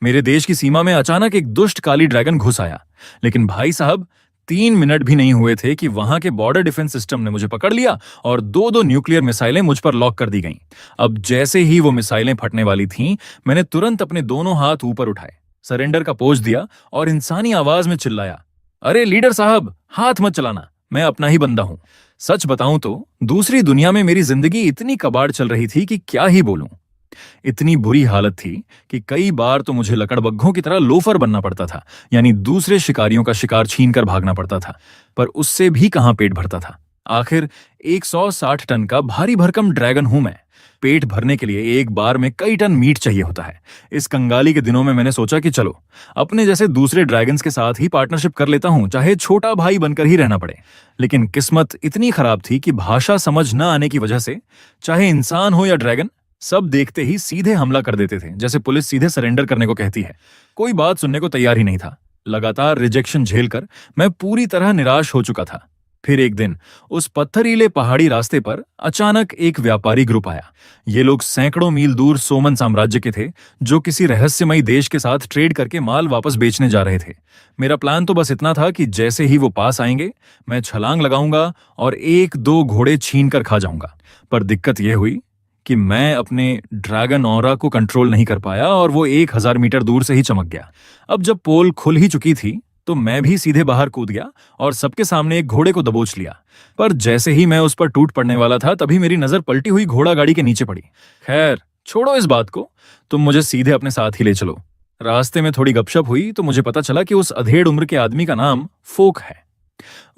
मेरे देश की सीमा में अचानक एक दुष्ट काली ड्रैगन घुस आया। लेकिन भाई साहब, 3 मिनट भी नहीं हुए थे कि वहां के बॉर्डर डिफेंस सिस्टम ने मुझे पकड़ लिया और दो दो न्यूक्लियर मिसाइलें मुझ पर लॉक कर दी गईं। अब जैसे ही वो मिसाइलें फटने वाली थीं, मैंने तुरंत अपने दोनों हाथ ऊपर उठाए, सरेंडर का पोज दिया और इंसानी आवाज में चिल्लाया, अरे लीडर साहब, हाथ मत चलाना, मैं अपना ही बंदा हूं। सच बताऊं तो दूसरी दुनिया में मेरी जिंदगी इतनी कबाड़ चल रही थी कि क्या ही बोलूं। इतनी बुरी हालत थी कि कई बार तो मुझे लकड़बग्घों की तरह लोफर बनना पड़ता था, यानी दूसरे शिकारियों का शिकार छीनकर भागना पड़ता था। पर उससे भी कहां पेट भरता था। आखिर 160 टन का भारी भरकम ड्रैगन हूं मैं। पेट भरने के लिए एक बार में कई टन मीट चाहिए होता है। इस कंगाली के दिनों में मैंने सोचा कि चलो अपने जैसे दूसरे ड्रैगन्स के साथ ही पार्टनरशिप कर लेता हूं, चाहे छोटा भाई बनकर ही रहना पड़े। लेकिन किस्मत इतनी खराब थी कि भाषा समझ न आने की वजह से चाहे इंसान हो या ड्रैगन, सब देखते ही सीधे हमला कर देते थे, जैसे पुलिस सीधे सरेंडर करने को कहती है। कोई बात सुनने को तैयार ही नहीं था। लगातार रिजेक्शन झेलकर मैं पूरी तरह निराश हो चुका था। फिर एक दिन उस पत्थरीले पहाड़ी रास्ते पर अचानक एक व्यापारी ग्रुप आया। ये लोग सैकड़ों मील दूर सोमन साम्राज्य के थे, जो किसी रहस्यमयी देश के साथ ट्रेड करके माल वापस बेचने जा रहे थे। मेरा प्लान तो बस इतना था कि जैसे ही वो पास आएंगे, मैं छलांग लगाऊंगा और एक दो घोड़े छीन कर खा जाऊंगा। पर दिक्कत यह हुई कि मैं अपने ड्रैगन ऑरा को कंट्रोल नहीं कर पाया और वो 1000 मीटर दूर से ही चमक गया। अब जब पोल खुल ही चुकी थी तो मैं भी सीधे बाहर कूद गया और सबके सामने एक घोड़े को दबोच लिया। पर जैसे ही मैं उस पर टूट पड़ने वाला था, तभी मेरी नजर पलटी हुई घोड़ा गाड़ी के नीचे पड़ी। खैर छोड़ो इस बात को, तुम मुझे सीधे अपने साथ ही ले चलो। रास्ते में थोड़ी गपशप हुई तो मुझे पता चला कि उस अधेड़ उम्र के आदमी का नाम फोक है।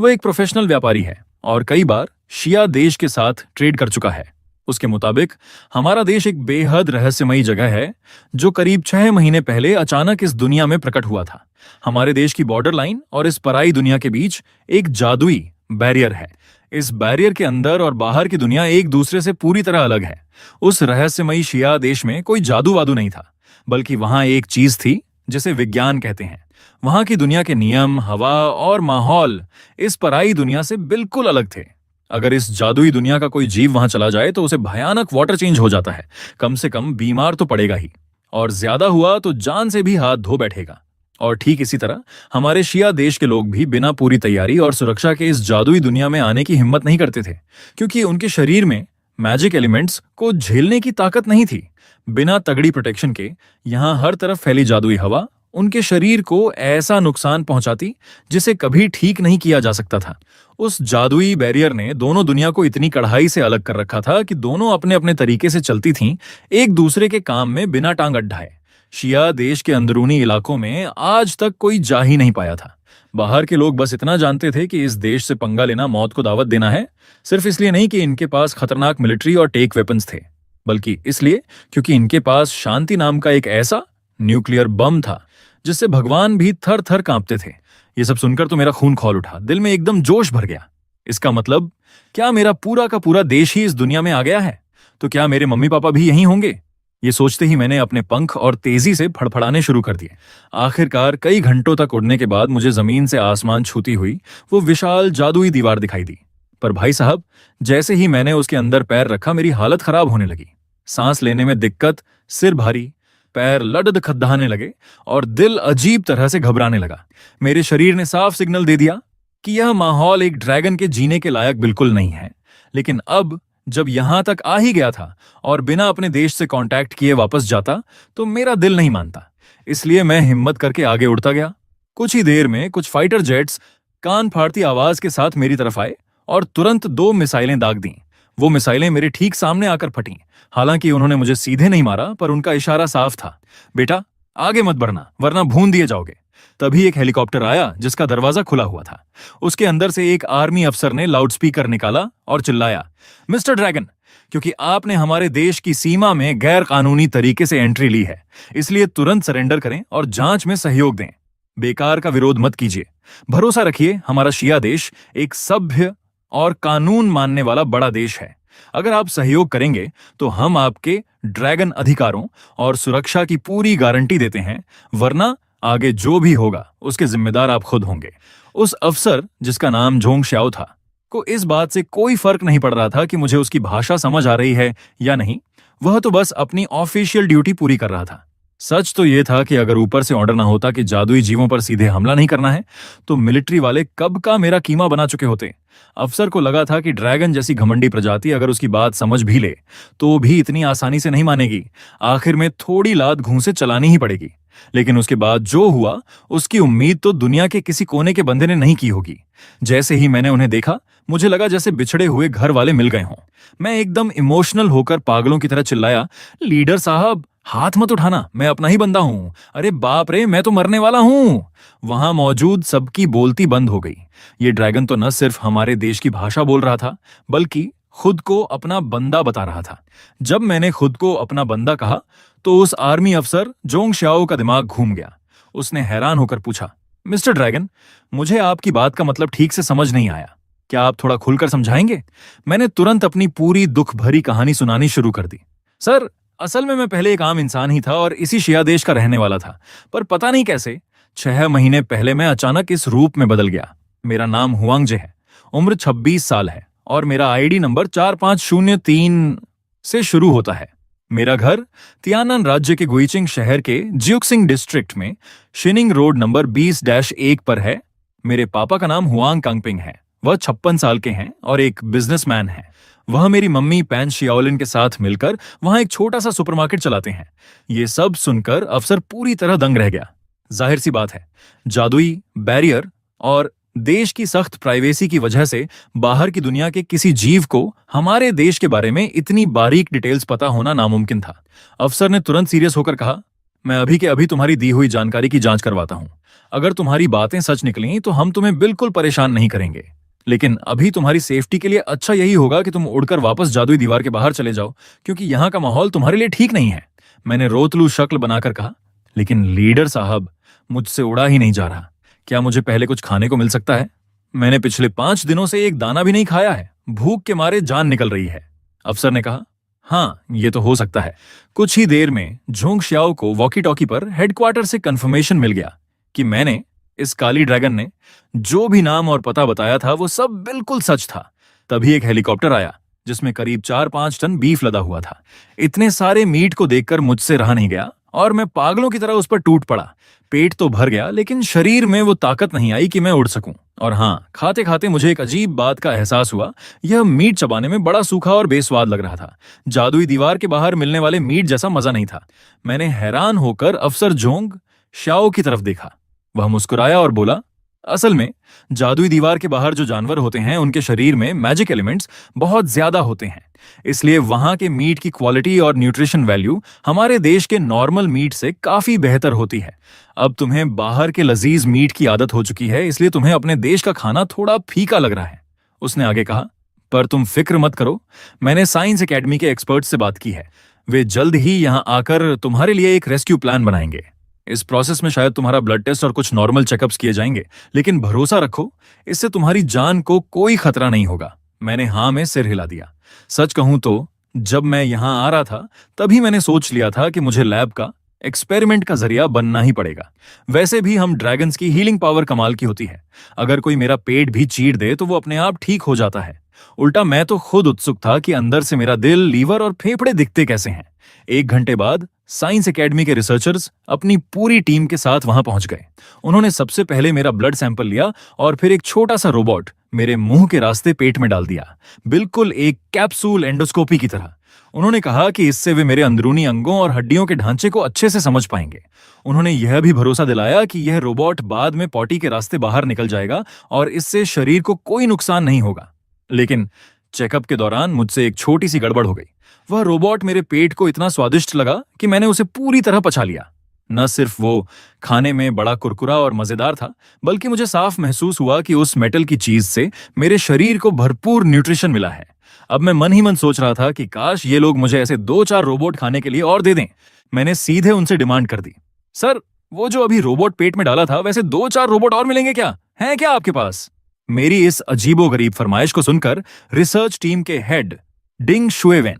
वह एक प्रोफेशनल व्यापारी है और कई बार शिया देश के साथ ट्रेड कर चुका है। उसके मुताबिक हमारा देश एक बेहद रहस्यमयी जगह है, जो करीब 6 महीने पहले अचानक इस दुनिया में प्रकट हुआ था। हमारे देश की बॉर्डर लाइन और इस पराई दुनिया के बीच एक जादुई बैरियर है। इस बैरियर के अंदर और बाहर की दुनिया एक दूसरे से पूरी तरह अलग है। उस रहस्यमयी शिया देश में कोई जादू वादू नहीं था, बल्कि वहां एक चीज थी जिसे विज्ञान कहते हैं। वहां की दुनिया के नियम, हवा और माहौल इस पराई दुनिया से बिल्कुल अलग थे। अगर इस जादुई दुनिया का कोई जीव वहां चला जाए तो उसे भयानक वाटर चेंज हो जाता है। कम से कम बीमार तो पड़ेगा ही, और ज्यादा हुआ तो जान से भी हाथ धो बैठेगा। और ठीक इसी तरह हमारे शिया देश के लोग भी बिना पूरी तैयारी और सुरक्षा के इस जादुई दुनिया में आने की हिम्मत नहीं करते थे, क्योंकि उनके शरीर में मैजिक एलिमेंट्स को झेलने की ताकत नहीं थी। बिना तगड़ी प्रोटेक्शन के यहां हर तरफ फैली जादुई हवा उनके शरीर को ऐसा नुकसान पहुंचाती जिसे कभी ठीक नहीं किया जा सकता था। उस जादुई बैरियर ने दोनों दुनिया को इतनी कड़ाई से अलग कर रखा था कि दोनों अपने अपने तरीके से चलती थीं, एक दूसरे के काम में बिना टांग अड्ढाए। शिया देश के अंदरूनी इलाकों में आज तक कोई जा ही नहीं पाया था। बाहर के लोग बस इतना जानते थे कि इस देश से पंगा लेना मौत को दावत देना है, सिर्फ इसलिए नहीं कि इनके पास खतरनाक मिलिट्री और टेक वेपन्स थे, बल्कि इसलिए क्योंकि इनके पास शांति नाम का एक ऐसा न्यूक्लियर बम था जिससे भगवान भी थर थर कांपते थे। ये सब सुनकर तो मेरा खून खौल उठा, दिल में एकदम जोश भर गया। इसका मतलब क्या मेरा पूरा का पूरा देश ही इस दुनिया में आ गया है? तो क्या मेरे मम्मी पापा भी यहीं होंगे? ये सोचते ही मैंने अपने पंख और तेजी से फड़फड़ाने शुरू कर दिए। आखिरकार कई घंटों तक उड़ने के बाद मुझे जमीन से आसमान छूती हुई वो विशाल जादुई दीवार दिखाई दी। पर भाई साहब, जैसे ही मैंने उसके अंदर पैर रखा, मेरी हालत खराब होने लगी। सांस लेने में दिक्कत, सिर भारी, पैर लडद खद्दाने लगे और दिल अजीब तरह से घबराने लगा। मेरे शरीर ने साफ सिग्नल दे दिया कि यह माहौल एक ड्रैगन के जीने के लायक बिल्कुल नहीं है। लेकिन अब जब यहां तक आ ही गया था और बिना अपने देश से कांटेक्ट किए वापस जाता, तो मेरा दिल नहीं मानता। इसलिए मैं हिम्मत करके आगे उड़ता गया। कुछ ही देर में कुछ फाइटर जेट्स कान फाड़ती आवाज के साथ मेरी तरफ आए और तुरंत 2 मिसाइलें दाग दी। वो मिसाइलें मेरे ठीक सामने आकर फटीं। हालांकि उन्होंने मुझे सीधे नहीं मारा, पर उनका इशारा साफ था, बेटा आगे मत बढ़ना वरना भून दिए जाओगे। तभी एक हेलीकॉप्टर आया जिसका दरवाजा खुला हुआ था। उसके अंदर से एक आर्मी अफसर ने लाउडस्पीकर निकाला और चिल्लाया, मिस्टर ड्रैगन, क्योंकि आपने हमारे देश की सीमा में गैर कानूनी तरीके से एंट्री ली है, इसलिए तुरंत सरेंडर करें और जांच में सहयोग दें। बेकार का विरोध मत कीजिए। भरोसा रखिए, हमारा शिया देश एक सभ्य और कानून मानने वाला बड़ा देश है। अगर आप सहयोग करेंगे तो हम आपके ड्रैगन अधिकारों और सुरक्षा की पूरी गारंटी देते हैं, वरना आगे जो भी होगा उसके जिम्मेदार आप खुद होंगे। उस अफसर, जिसका नाम जोंग श्याओ था, को इस बात से कोई फर्क नहीं पड़ रहा था कि मुझे उसकी भाषा समझ आ रही है या नहीं। वह तो बस अपनी ऑफिशियल ड्यूटी पूरी कर रहा था। सच तो ये था कि अगर ऊपर से ऑर्डर ना होता कि जादुई जीवों पर सीधे हमला नहीं करना है, तो मिलिट्री वाले कब का मेरा कीमा बना चुके होते। अफसर को लगा था कि ड्रैगन जैसी घमंडी प्रजाति अगर उसकी बात समझ भी ले तो भी इतनी आसानी से नहीं मानेगी। आखिर में थोड़ी लात घूंसे चलानी ही पड़ेगी। लेकिन उसके बाद जो हुआ, उसकी उम्मीद तो दुनिया के किसी कोने के बंदे ने नहीं की होगी। जैसे ही मैंने उन्हें देखा, मुझे लगा जैसे बिछड़े हुए घर वाले मिल गए हों। मैं एकदम इमोशनल होकर पागलों की तरह चिल्लाया, लीडर साहब, हाथ मत उठाना, मैं अपना ही बंदा हूं। अरे बाप रे, मैं तो मरने वाला हूं। वहां मौजूद सबकी बोलती बंद हो गई। ये ड्रैगन तो न सिर्फ हमारे देश की भाषा बोल रहा था, बल्कि खुद को अपना बंदा बता रहा था। जब मैंने खुद को अपना बंदा कहा, तो उस आर्मी अफसर जोंग श्याओ का दिमाग घूम गया। उसने हैरान होकर पूछा, मिस्टर ड्रैगन, मुझे आपकी बात का मतलब ठीक से समझ नहीं आया। क्या आप थोड़ा खुलकर समझाएंगे? मैंने तुरंत अपनी पूरी दुख भरी कहानी सुनानी शुरू कर दी। सर, असल में मैं पहले एक आम इंसान ही था और इसी शिया देश का रहने वाला था, पर पता नहीं कैसे 6 महीने पहले मैं अचानक इस रूप में बदल गया। मेरा नाम हुआंगजे है, उम्र 26 साल है और मेरा आईडी नंबर 4503 से शुरू होता है। मेरा घर तियानन राज्य के गुइचिंग शहर के जियुक्सिंग डिस्ट्रिक्ट में शिनिंग रोड नंबर 20-1 पर है। मेरे पापा का नाम हुआंग कांगपिंग है। वह 56 साल के हैं और एक बिजनेसमैन है। वह मेरी मम्मी पैन शियाओलिन के साथ मिलकर वहां एक छोटा सा सुपरमार्केट चलाते हैं। ये सब सुनकर अफसर पूरी तरह दंग रह गया। जाहिर सी बात है, जादुई बैरियर और देश की सख्त प्राइवेसी की वजह से बाहर की दुनिया के किसी जीव को हमारे देश के बारे में इतनी बारीक डिटेल्स पता होना नामुमकिन था। अफसर ने तुरंत सीरियस होकर कहा, मैं अभी के अभी तुम्हारी दी हुई जानकारी की जांच करवाता हूं। अगर तुम्हारी बातें सच निकली तो हम तुम्हें बिल्कुल परेशान नहीं करेंगे, लेकिन अभी तुम्हारी सेफ्टी के लिए अच्छा यही होगा कि तुम उड़कर वापस जादुई दीवार के बाहर चले जाओ, क्योंकि यहाँ का माहौल तुम्हारे लिए ठीक नहीं है। मैंने रोतलू शक्ल बनाकर कहा, लेकिन लीडर साहब, मुझसे उड़ा ही नहीं जा रहा। क्या मुझे पहले कुछ खाने को मिल सकता है? मैंने पिछले 5 दिनों से एक दाना भी नहीं खाया है। भूख के मारे जान निकल रही है। अफसर ने कहा, हाँ, ये तो हो सकता है। कुछ ही देर में झोंग श्याओ को वॉकी टॉकी पर हेडक्वार्टर से कंफर्मेशन मिल गया कि मैंने, इस काली ड्रैगन ने, जो भी नाम और पता बताया था वो सब बिल्कुल सच था। तभी एक हेलीकॉप्टर आया जिसमें करीब 4-5 टन बीफ लदा हुआ था। इतने सारे मीट को देखकर मुझसे रहा नहीं गया और मैं पागलों की तरह उस पर टूट पड़ा। पेट तो भर गया, लेकिन शरीर में वो ताकत नहीं आई कि मैं उड़ सकूं। और हाँ, खाते खाते मुझे एक अजीब बात का एहसास हुआ। यह मीट चबाने में बड़ा सूखा और बेस्वाद लग रहा था। जादुई दीवार के बाहर मिलने वाले मीट जैसा मजा नहीं था। मैंने हैरान होकर अफसर जोंग श्याओ की तरफ देखा। वह मुस्कुराया और बोला, असल में जादुई दीवार के बाहर जो जानवर होते हैं उनके शरीर में मैजिक एलिमेंट्स बहुत ज्यादा होते हैं, इसलिए वहां के मीट की क्वालिटी और न्यूट्रिशन वैल्यू हमारे देश के नॉर्मल मीट से काफी बेहतर होती है। अब तुम्हें बाहर के लजीज मीट की आदत हो चुकी है, इसलिए तुम्हें अपने देश का खाना थोड़ा फीका लग रहा है। उसने आगे कहा, पर तुम फिक्र मत करो, मैंने साइंस एकेडमी के एक्सपर्ट्स से बात की है। वे जल्द ही यहाँ आकर तुम्हारे लिए एक रेस्क्यू प्लान बनाएंगे। इस प्रोसेस में शायद तुम्हारा ब्लड टेस्ट और कुछ नॉर्मल चेकअप्स किए जाएंगे, लेकिन भरोसा रखो, इससे तुम्हारी जान को कोई खतरा नहीं होगा। मैंने हाँ में सिर हिला दिया। सच कहूं तो जब मैं यहां आ रहा था तभी मैंने सोच लिया था कि मुझे लैब का एक्सपेरिमेंट का जरिया बनना ही पड़ेगा। वैसे भी हम ड्रैगन्स की हीलिंग पावर कमाल की होती है। अगर कोई मेरा पेट भी चीर दे तो वो अपने आप ठीक हो जाता है। उल्टा मैं तो खुद उत्सुक था कि अंदर से मेरा दिल, लीवर और फेफड़े दिखते कैसे हैं। 1 घंटे बाद साइंस एकेडमी के रिसर्चर्स अपनी पूरी टीम के साथ वहां पहुंच गए। उन्होंने सबसे पहले मेरा ब्लड सैंपल लिया और फिर एक छोटा सा रोबोट मेरे मुंह के रास्ते पेट में डाल दिया, बिल्कुल एक कैप्सूल एंडोस्कोपी की तरह। उन्होंने कहा कि इससे वे मेरे अंदरूनी अंगों और हड्डियों के ढांचे को अच्छे से समझ पाएंगे। उन्होंने यह भी भरोसा दिलाया कि यह रोबोट बाद में पॉटी के रास्ते बाहर निकल जाएगा और इससे शरीर को कोई नुकसान नहीं होगा। लेकिन चेकअप के दौरान मुझसे एक छोटी सी गड़बड़ हो गई। वह रोबोट मेरे पेट को इतना स्वादिष्ट लगा कि मैंने उसे पूरी तरह पचा लिया। न सिर्फ वो खाने में बड़ा कुरकुरा और मजेदार था, बल्कि मुझे साफ महसूस हुआ कि उस मेटल की चीज से मेरे शरीर को भरपूर न्यूट्रिशन मिला है। अब मैं मन ही मन सोच रहा था कि काश ये लोग मुझे ऐसे 2-4 रोबोट खाने के लिए और दे दें। मैंने सीधे उनसे डिमांड कर दी, सर, वो जो अभी रोबोट पेट में डाला था, वैसे 2-4 रोबोट और मिलेंगे क्या? हैं क्या आपके पास? मेरी इस अजीबोगरीब फरमाइश को सुनकर रिसर्च टीम के हेड डिंग शुएवेन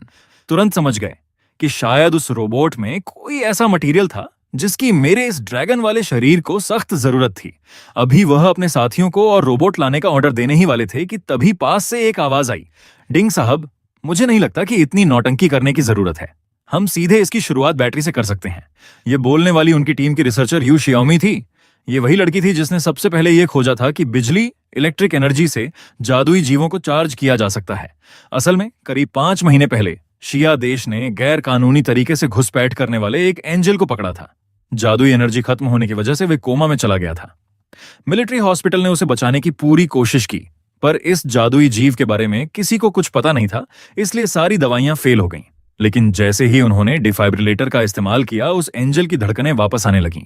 तुरंत समझ गए कि शायद उस रोबोट में कोई ऐसा मटेरियल था जिसकी मेरे इस ड्रैगन वाले शरीर को सख्त जरूरत थी। अभी वह अपने साथियों को और रोबोट लाने का ऑर्डर देने ही वाले थे कि तभी पास से एक आवाज आई, डिंग साहब, मुझे नहीं लगता कि इतनी नौटंकी करने की जरूरत है। हम सीधे इसकी शुरुआत बैटरी से कर सकते हैं। ये बोलने वाली उनकी टीम की रिसर्चर यू शियाओमी थी। ये वही लड़की थी जिसने सबसे पहले ये खोजा था कि बिजली, इलेक्ट्रिक एनर्जी से जादुई जीवों को चार्ज किया जा सकता है। असल में करीब 5 महीने पहले शिया देश ने गैर कानूनी तरीके से घुसपैठ करने वाले एक एंजल को पकड़ा था। जादुई एनर्जी खत्म होने की वजह से वे कोमा में चला गया था। मिलिट्री हॉस्पिटल ने उसे बचाने की पूरी कोशिश की, पर इस जादुई जीव के बारे में किसी को कुछ पता नहीं था, इसलिए सारी दवाइयां फेल हो गईं। लेकिन जैसे ही उन्होंने डिफाइब्रिलेटर का इस्तेमाल किया, उस एंजल की धड़कनें वापस आने लगीं।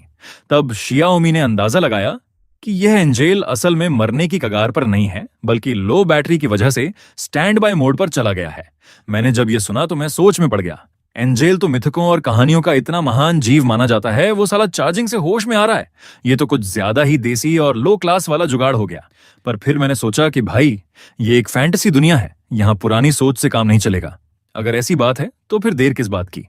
तब शियाओमी ने अंदाजा लगाया कि यह एंजल असल में मरने की कगार पर नहीं है, बल्कि लो बैटरी की वजह से स्टैंड बाय मोड पर चला गया है। मैंने जब यह सुना तो मैं सोच में पड़ गया। एंजेल तो मिथकों और कहानियों का इतना महान जीव माना जाता है, वो साला चार्जिंग से होश में आ रहा है। ये तो कुछ ज्यादा ही देसी और लो क्लास वाला जुगाड़ हो गया। पर फिर मैंने सोचा कि भाई, ये एक फैंटेसी दुनिया है, यहां पुरानी सोच से काम नहीं चलेगा। अगर ऐसी बात है तो फिर देर किस बात की,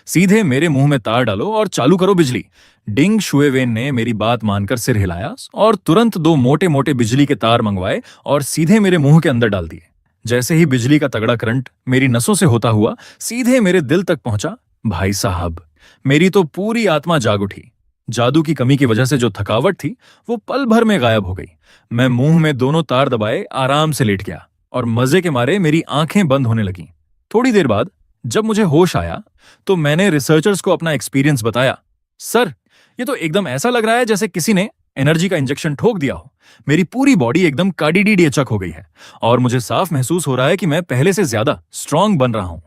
सीधे मेरे मुंह में तार डालो और चालू करो बिजली। डिंग शुएवेन ने मेरी बात मानकर सिर हिलाया और तुरंत 2 मोटे मोटे बिजली के तार मंगवाए और सीधे मेरे मुंह के अंदर डाल दिए। जैसे ही बिजली का तगड़ा करंट मेरी नसों से होता हुआ सीधे मेरे दिल तक पहुंचा, भाई साहब, मेरी तो पूरी आत्मा जाग उठी। जादू की कमी की वजह से जो थकावट थी वो पल भर में गायब हो गई। मैं मुंह में दोनों तार दबाए आराम से लेट गया और मजे के मारे मेरी आंखें बंद होने लगीं। थोड़ी देर बाद जब मुझे होश आया तो मैंने रिसर्चर्स को अपना एक्सपीरियंस बताया। सर, ये तो एकदम ऐसा लग रहा है जैसे किसी ने एनर्जी का इंजेक्शन ठोक दिया हो। मेरी पूरी बॉडी एकदम काडीडीचक हो गई है और मुझे साफ महसूस हो रहा है कि मैं पहले से ज्यादा स्ट्रांग बन रहा हूं।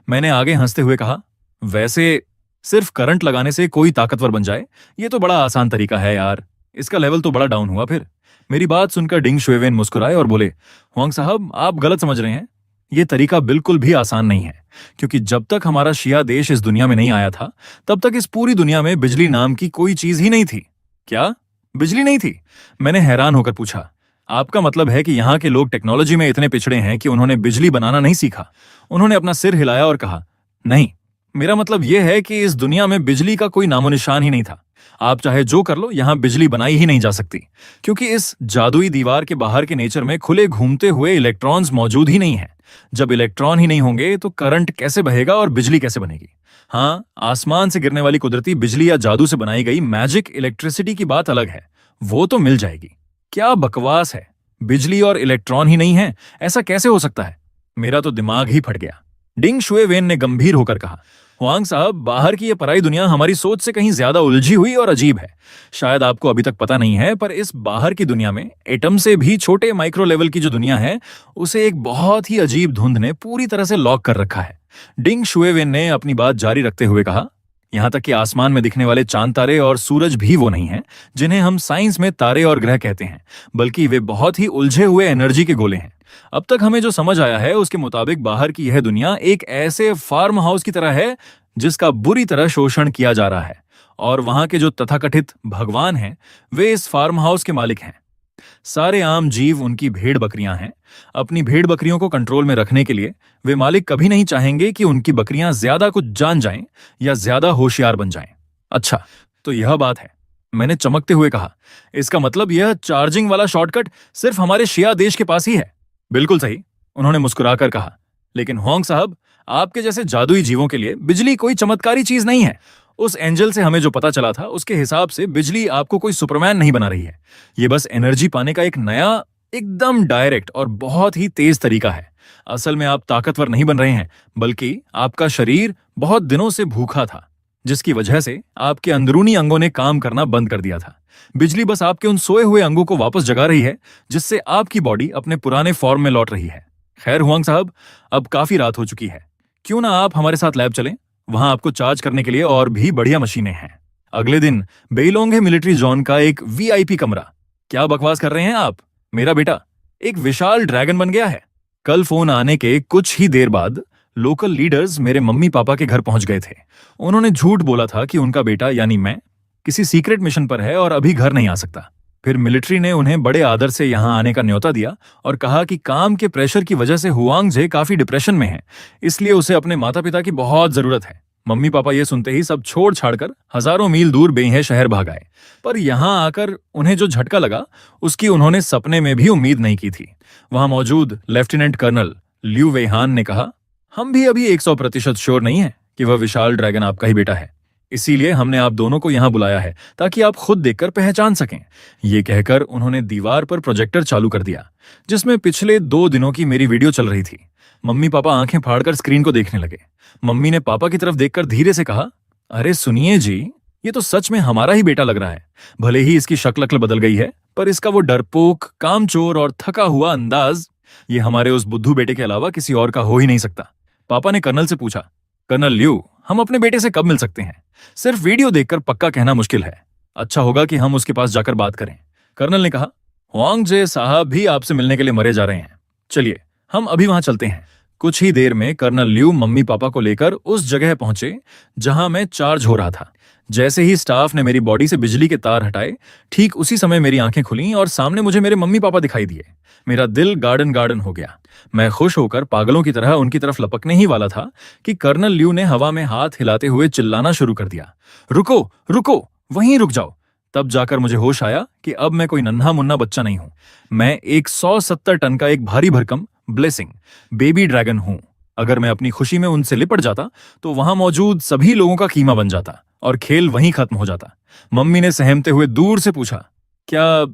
मैंने आगे हंसते हुए कहा, वैसे सिर्फ करंट लगाने से कोई ताकतवर बन जाए, ये तो बड़ा आसान तरीका है यार। इसका लेवल तो बड़ा डाउन हुआ फिर। मेरी बात सुनकर डिंग शुएवेन मुस्कुराए और बोले, हुआंग साहब, आप गलत समझ रहे हैं। ये तरीका बिल्कुल भी आसान नहीं है, क्योंकि जब तक हमारा शिया देश इस दुनिया में नहीं आया था, तब तक इस पूरी दुनिया में बिजली नाम की कोई चीज ही नहीं थी। क्या बिजली नहीं थी? मैंने हैरान होकर पूछा। आपका मतलब है कि यहाँ के लोग टेक्नोलॉजी में इतने पिछड़े हैं कि उन्होंने बिजली बनाना नहीं सीखा? उन्होंने अपना सिर हिलाया और कहा, नहीं, मेरा मतलब यह है कि इस दुनिया में बिजली का कोई नामो निशान ही नहीं था। आप चाहे जो कर लो, यहां बिजली बनाई ही नहीं जा सकती, क्योंकि इस जादुई दीवार के बाहर के नेचर में खुले घूमते हुए इलेक्ट्रॉन्स मौजूद ही नहीं है। जब इलेक्ट्रॉन ही नहीं होंगे तो करंट कैसे बहेगा और बिजली कैसे बनेगी? हाँ, आसमान से गिरने वाली कुदरती बिजली या जादू से बनाई गई मैजिक इलेक्ट्रिसिटी की बात अलग है, वो तो मिल जाएगी। क्या बकवास है, बिजली और इलेक्ट्रॉन ही नहीं है, ऐसा कैसे हो सकता है? मेरा तो दिमाग ही फट गया। डिंग शुएवेन ने गंभीर होकर कहा, हुआंग साहब, बाहर की ये पराई दुनिया हमारी सोच से कहीं ज्यादा उलझी हुई और अजीब है। शायद आपको अभी तक पता नहीं है, पर इस बाहर की दुनिया में एटम से भी छोटे माइक्रो लेवल की जो दुनिया है, उसे एक बहुत ही अजीब धुंध ने पूरी तरह से लॉक कर रखा है। डिंग शुएवेन ने अपनी बात जारी रखते हुए कहा, यहां तक कि आसमान में दिखने वाले चांद तारे और सूरज भी वो नहीं हैं जिन्हें हम साइंस में तारे और ग्रह कहते हैं, बल्कि वे बहुत ही उलझे हुए एनर्जी के गोले हैं। अब तक हमें जो समझ आया है उसके मुताबिक बाहर की यह दुनिया एक ऐसे फार्म हाउस की तरह है जिसका बुरी तरह शोषण किया जा रहा है, और वहां के जो तथाकथित भगवान हैं वे इस फार्म हाउस के मालिक हैं। सारे आम जीव उनकी भेड़ बकरियां हैं। अपनी भेड़ बकरियों को कंट्रोल में रखने के लिए वे मालिक कभी नहीं चाहेंगे कि उनकी बकरियां ज्यादा कुछ जान जाएं या ज्यादा होशियार बन जाएं। अच्छा, तो यह बात है, मैंने चमकते हुए कहा। इसका मतलब यह चार्जिंग वाला शॉर्टकट सिर्फ हमारे शिया देश के पास ही है? बिल्कुल सही, उन्होंने मुस्कुराकर कहा। लेकिन होंग साहब, आपके जैसे जादुई जीवों के लिए बिजली कोई चमत्कारी चीज नहीं है। उस एंजल से हमें जो पता चला था उसके हिसाब से बिजली आपको कोई सुपरमैन नहीं बना रही है। ये बस एनर्जी पाने का एक नया, एकदम डायरेक्ट और बहुत ही तेज तरीका है। असल में आप ताकतवर नहीं बन रहे हैं, बल्कि आपका शरीर बहुत दिनों से भूखा था, जिसकी वजह से आपके अंदरूनी अंगों ने काम करना बंद कर दिया था। बिजली बस आपके उन सोए हुए अंगों को वापस जगा रही है, जिससे आपकी बॉडी अपने पुराने फॉर्म में लौट रही है। खैर हुआंग साहब, अब काफी रात हो चुकी है, क्यों ना आप हमारे साथ लैब चलें? वहां आपको चार्ज करने के लिए और भी बढ़िया मशीनें हैं। अगले दिन बेलोंगे मिलिट्री जोन का एक वीआईपी कमरा। क्या बकवास कर रहे हैं आप? मेरा बेटा एक विशाल ड्रैगन बन गया है। कल फोन आने के कुछ ही देर बाद लोकल लीडर्स मेरे मम्मी पापा के घर पहुंच गए थे। उन्होंने झूठ बोला था कि उनका बेटा यानी मैं किसी सीक्रेट मिशन पर है और अभी घर नहीं आ सकता। फिर मिलिट्री ने उन्हें बड़े आदर से यहां आने का न्योता दिया और कहा कि काम के प्रेशर की वजह से हुआंग जे काफी डिप्रेशन में है, इसलिए उसे अपने माता पिता की बहुत जरूरत है। मम्मी पापा ये सुनते ही सब छोड़ छाड़कर हजारों मील दूर बेहे शहर भाग आए। पर यहां आकर उन्हें जो झटका लगा उसकी उन्होंने सपने में भी उम्मीद नहीं की थी। वहां मौजूद लेफ्टिनेंट कर्नल ल्यू वेहान ने कहा, हम भी अभी 100% श्योर नहीं है कि वह विशाल ड्रैगन आपका ही बेटा है। इसीलिए हमने आप दोनों को यहाँ बुलाया है ताकि आप खुद देखकर पहचान सकें। ये कहकर उन्होंने दीवार पर प्रोजेक्टर चालू कर दिया, जिसमें पिछले 2 दिनों की मेरी वीडियो चल रही थी। मम्मी पापा आंखें फाड़कर स्क्रीन को देखने लगे। मम्मी ने पापा की तरफ देखकर धीरे से कहा, अरे सुनिए जी, ये तो सच में हमारा ही बेटा लग रहा है। भले ही इसकी शक्ल बदल गई है, पर इसका वो डरपोक, कामचोर और थका हुआ अंदाज, ये हमारे उस बुद्धू बेटे के अलावा किसी और का हो ही नहीं सकता। पापा ने कर्नल से पूछा, कर्नल ल्यू, हम अपने बेटे से कब मिल सकते हैं? सिर्फ वीडियो देखकर पक्का कहना मुश्किल है। अच्छा होगा कि हम उसके पास जाकर बात करें। कर्नल ने कहा, हुआंगजे साहब भी आपसे मिलने के लिए मरे जा रहे हैं। चलिए हम अभी वहां चलते हैं। कुछ ही देर में कर्नल ल्यू मम्मी पापा को लेकर उस जगह पहुंचे जहां मैं चार्ज हो रहा था। जैसे ही स्टाफ ने मेरी बॉडी से बिजली के तार हटाए, ठीक उसी समय मेरी आंखें खुलीं और सामने मुझे मेरे मम्मी पापा दिखाई दिए। मेरा दिल गार्डन गार्डन हो गया। मैं खुश होकर पागलों की तरह उनकी तरफ लपकने ही वाला था कि कर्नल ल्यू ने हवा में हाथ हिलाते हुए चिल्लाना शुरू कर दिया, रुको रुको, वहीं रुक जाओ। तब जाकर मुझे होश आया कि अब मैं कोई नन्हा मुन्ना बच्चा नहीं हूं। मैं एक 170 टन का एक भारी भरकम ब्लेसिंग बेबी ड्रैगन हूं। अगर मैं अपनी खुशी में उनसे लिपट जाता तो वहां मौजूद सभी लोगों का कीमा बन जाता और खेल वहीं खत्म हो जाता। मम्मी ने सहमते हुए दूर से पूछा, क्या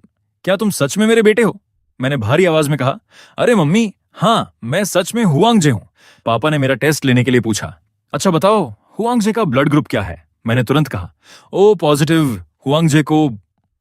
क्या तुम सच में मेरे बेटे हो? मैंने भारी आवाज में कहा, अरे मम्मी, हाँ, मैं सच में हुआंगजे हूं। पापा ने मेरा टेस्ट लेने के लिए पूछा, अच्छा बताओ, हुआंगजे का ब्लड ग्रुप क्या है? मैंने तुरंत कहा, ओ पॉजिटिव। हुआंगजे को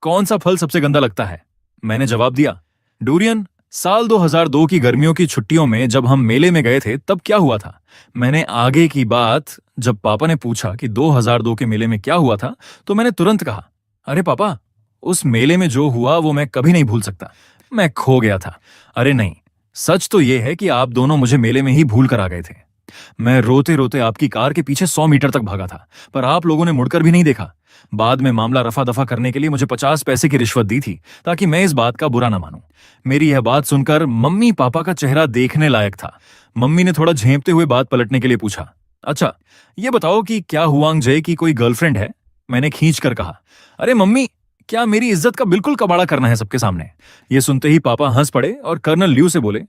कौन सा फल सबसे गंदा लगता है? मैंने जवाब दिया, डूरियन। साल 2002 की गर्मियों की छुट्टियों में जब हम मेले में गए थे तब क्या हुआ था? मैंने आगे की बात जब पापा ने पूछा कि 2002 के मेले में क्या हुआ था, तो मैंने तुरंत कहा, अरे पापा, उस मेले में जो हुआ वो मैं कभी नहीं भूल सकता। मैं खो गया था। अरे नहीं, सच तो यह है कि आप दोनों मुझे मेले में ही भूल कर आ गए थे। मैं रोते रोते आपकी कार के पीछे 100 मीटर तक भागा था, पर आप लोगों ने मुड़कर भी नहीं देखा। बाद में मामला रफा दफा करने के लिए मुझे 50 पैसे की रिश्वत दी थी ताकि मैं इस बात का बुरा ना मानूं। मेरी यह बात सुनकर मम्मी पापा का चेहरा देखने लायक था। मम्मी ने थोड़ा झेंपते हुए बात पलटने के लिए पूछा, अच्छा ये बताओ कि क्या हुआंगजे की कोई गर्लफ्रेंड है? मैंने खींच कर कहा, अरे मम्मी, क्या मेरी इज्जत का बिल्कुल कबाड़ा करना है सबके सामने? ये सुनते ही पापा हंस पड़े और कर्नल ल्यू से बोले,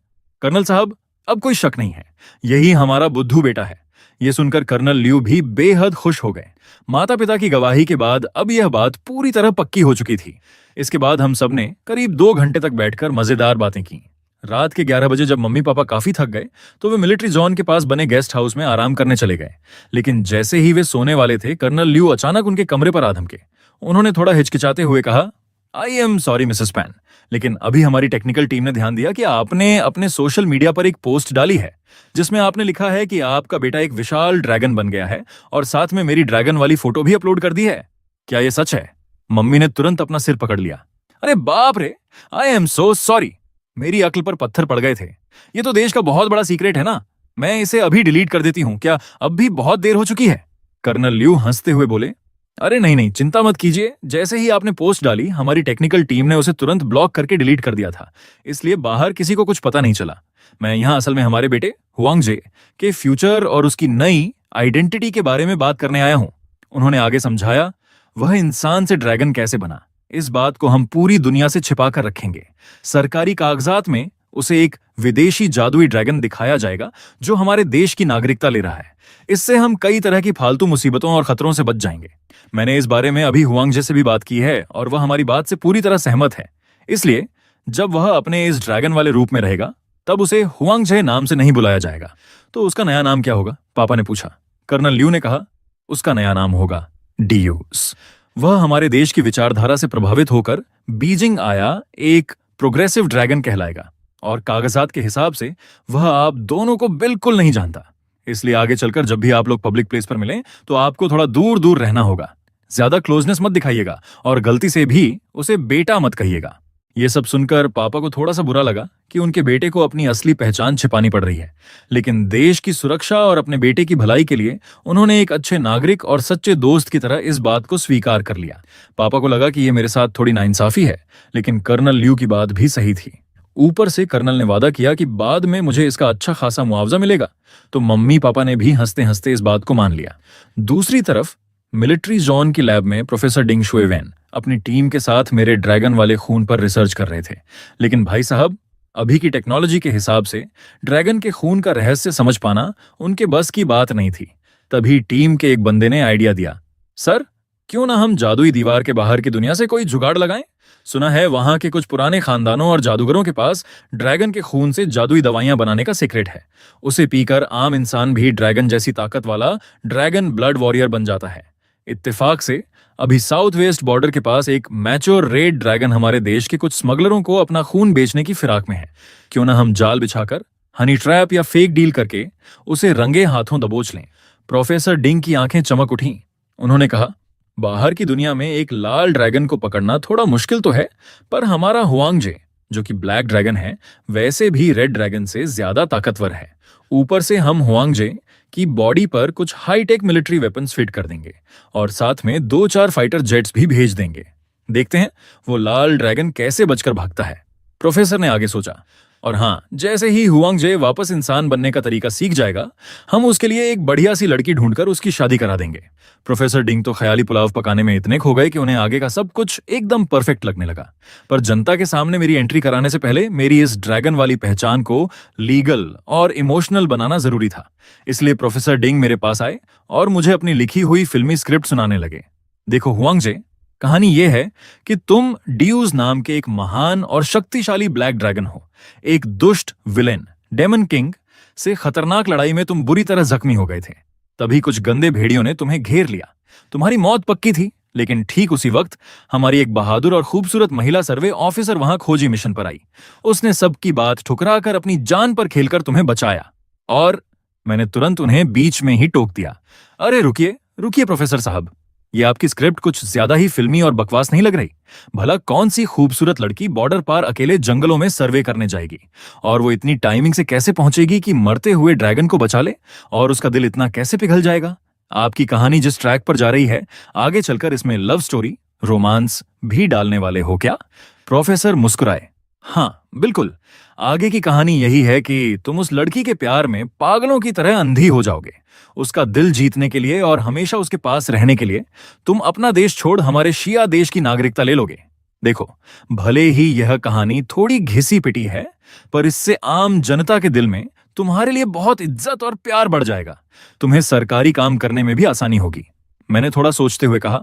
कर्नल साहब, अब कोई शक नहीं है, यही हमारा बुद्धू बेटा है। ये सुनकर कर्नल ल्यू भी बेहद खुश हो गए। माता पिता की गवाही के बाद अब यह बात पूरी तरह पक्की हो चुकी थी। इसके बाद हम सब ने करीब 2 घंटे तक बैठकर मजेदार बातें की। रात के 11 बजे जब मम्मी पापा काफी थक गए तो वे मिलिट्री जोन के पास बने गेस्ट हाउस में आराम करने चले गए। लेकिन जैसे ही वे सोने वाले थे, कर्नल ल्यू अचानक उनके कमरे पर आ धमके। उन्होंने थोड़ा हिचकिचाते हुए कहा, I am sorry Mrs pan, लेकिन अभी हमारी टेक्निकल टीम ने ध्यान दिया कि आपने अपने सोशल मीडिया पर एक पोस्ट डाली है जिसमें आपने लिखा है कि आपका बेटा एक विशाल ड्रैगन बन गया है और साथ में मेरी ड्रैगन वाली फोटो भी अपलोड कर दी है। क्या यह सच है? मम्मी ने तुरंत अपना सिर पकड़ लिया। अरे बाप रे, आई एम सो सॉरी। मेरी अक्ल पर पत्थर पड़ गए थे। ये तो देश का बहुत बड़ा सीक्रेट है ना, मैं इसे अभी डिलीट कर देती हूँ, क्या अब भी बहुत देर हो चुकी है? कर्नल ल्यू हंसते हुए बोले, अरे नहीं नहीं, चिंता मत कीजिए, जैसे ही आपने पोस्ट डाली हमारी टेक्निकल टीम ने उसे तुरंत ब्लॉक करके डिलीट कर दिया था, इसलिए बाहर किसी को कुछ पता नहीं चला। मैं यहाँ असल में हमारे बेटे हुआंगजे के फ्यूचर और उसकी नई आइडेंटिटी के बारे में बात करने आया हूँ। उन्होंने आगे समझाया, वह इंसान से ड्रैगन कैसे बना, इस बात को हम पूरी दुनिया से छिपा कर रखेंगे। सरकारी कागजात में उसे एक विदेशी जादुई ड्रैगन दिखाया जाएगा जो हमारे देश की नागरिकता ले रहा है। इससे हम कई तरह की फालतू मुसीबतों और खतरों से बच जाएंगे। मैंने इस बारे में अभी हुआंगजे से भी बात की है और वह हमारी बात से पूरी तरह सहमत है। इसलिए जब वह अपने इस ड्रैगन वाले रूप में रहेगा तब उसे हुआंगजे नाम से नहीं बुलाया जाएगा। तो उसका नया नाम क्या होगा? पापा ने पूछा। कर्नल ल्यू ने कहा, उसका नया नाम होगा डियूस। वह हमारे देश की विचारधारा से प्रभावित होकर बीजिंग आया एक प्रोग्रेसिव ड्रैगन कहलाएगा और कागजात के हिसाब से वह आप दोनों को बिल्कुल नहीं जानता। इसलिए आगे चलकर जब भी आप लोग पब्लिक प्लेस पर मिलें तो आपको थोड़ा दूर दूर रहना होगा। ज्यादा क्लोजनेस मत दिखाइएगा और गलती से भी उसे बेटा मत कहिएगा। ये सब सुनकर पापा को थोड़ा सा बुरा लगा कि उनके बेटे को अपनी असली पहचान छिपानी पड़ रही है, लेकिन देश की सुरक्षा और अपने बेटे की भलाई के लिए उन्होंने एक अच्छे नागरिक और सच्चे दोस्त की तरह इस बात को स्वीकार कर लिया। पापा को लगा कि ये मेरे साथ थोड़ी नाइंसाफी है, लेकिन कर्नल ल्यू की बात भी सही थी। ऊपर से कर्नल ने वादा किया कि बाद में मुझे इसका अच्छा खासा मुआवजा मिलेगा, तो मम्मी पापा ने भी हंसते हंसते इस बात को मान लिया। दूसरी तरफ मिलिट्री जोन की लैब में प्रोफेसर डिंग शुए वैन अपनी टीम के साथ मेरे ड्रैगन वाले खून पर रिसर्च कर रहे थे। लेकिन भाई साहब, अभी की टेक्नोलॉजी के हिसाब से ड्रैगन के खून का रहस्य समझ पाना उनके बस की बात नहीं थी। तभी टीम के एक बंदे ने आइडिया दिया, सर क्यों ना हम जादुई दीवार के बाहर की दुनिया से कोई जुगाड़ लगाएं। सुना है वहां के कुछ पुराने खानदानों और जादूगरों के पास ड्रैगन के खून से जादुई दवाइयां बनाने का सीक्रेट है। उसे पीकर आम इंसान भी ड्रैगन जैसी ताकत वाला ड्रैगन ब्लड वॉरियर बन जाता है। इत्तेफाक से अभी साउथ वेस्ट बॉर्डर के पास एक मैच्योर रेड ड्रैगन हमारे देश के कुछ स्मगलरों को अपना खून बेचने की फिराक में है। क्यों ना हम जाल बिछाकर हनी ट्रैप या फेक डील करके उसे रंगे हाथों दबोच लें। प्रोफेसर डिंग की आंखें चमक उठीं। उन्होंने कहा, बाहर की दुनिया में एक लाल ड्रैगन को पकड़ना थोड़ा मुश्किल तो है, पर हमारा हुआंगजे जो कि ब्लैक ड्रैगन है वैसे भी रेड ड्रैगन से ज्यादा ताकतवर है। ऊपर से हम हुआंगजे की बॉडी पर कुछ हाईटेक मिलिट्री वेपन्स फिट कर देंगे और साथ में 2-4 फाइटर जेट्स भी भेज देंगे। देखते हैं वो लाल ड्रैगन कैसे बचकर भागता है। प्रोफेसर ने आगे सोचा, और हाँ, जैसे ही हुआंगजे वापस इंसान बनने का तरीका सीख जाएगा, हम उसके लिए एक बढ़िया सी लड़की ढूंढकर उसकी शादी करा देंगे। प्रोफेसर डिंग तो ख्याली पुलाव पकाने में इतने खो गए कि उन्हें आगे का सब कुछ एकदम परफेक्ट लगने लगा। पर जनता के सामने मेरी एंट्री कराने से पहले मेरी इस ड्रैगन वाली पहचान को लीगल और इमोशनल बनाना जरूरी था। इसलिए प्रोफेसर डिंग मेरे पास आए और मुझे अपनी लिखी हुई फिल्मी स्क्रिप्ट सुनाने लगे। देखो हुआंगजे, कहानी यह है कि तुम ड्यूज नाम के एक महान और शक्तिशाली ब्लैक ड्रैगन हो। एक दुष्ट विलेन डेमन किंग से खतरनाक लड़ाई में तुम बुरी तरह जख्मी हो गए थे। तभी कुछ गंदे भेड़ियों ने तुम्हें घेर लिया। तुम्हारी मौत पक्की थी, लेकिन ठीक उसी वक्त हमारी एक बहादुर और खूबसूरत महिला सर्वे ऑफिसर वहां खोजी मिशन पर आई। उसने सबकी बात ठुकराकर अपनी जान पर खेलकर तुम्हें बचाया और मैंने तुरंत उन्हें बीच में ही टोक दिया। अरे रुकिए रुकिए प्रोफेसर साहब, ये आपकी स्क्रिप्ट कुछ ज्यादा ही फिल्मी और बकवास नहीं लग रही? भला कौन सी खूबसूरत लड़की बॉर्डर पार अकेले जंगलों में सर्वे करने जाएगी, और वो इतनी टाइमिंग से कैसे पहुंचेगी कि मरते हुए ड्रैगन को बचा ले, और उसका दिल इतना कैसे पिघल जाएगा? आपकी कहानी जिस ट्रैक पर जा रही है, आगे चलकर इसमें लव स्टोरी, रोमांस भी डालने वाले हो क्या? प्रोफेसर मुस्कुराए। हाँ बिल्कुल, आगे की कहानी यही है कि तुम उस लड़की के प्यार में पागलों की तरह अंधी हो जाओगे। उसका दिल जीतने के लिए और हमेशा उसके पास रहने के लिए तुम अपना देश छोड़ हमारे शिया देश की नागरिकता ले लोगे। देखो, भले ही यह कहानी थोड़ी घिसी पिटी है, पर इससे आम जनता के दिल में तुम्हारे लिए बहुत इज्जत और प्यार बढ़ जाएगा। तुम्हें सरकारी काम करने में भी आसानी होगी। मैंने थोड़ा सोचते हुए कहा,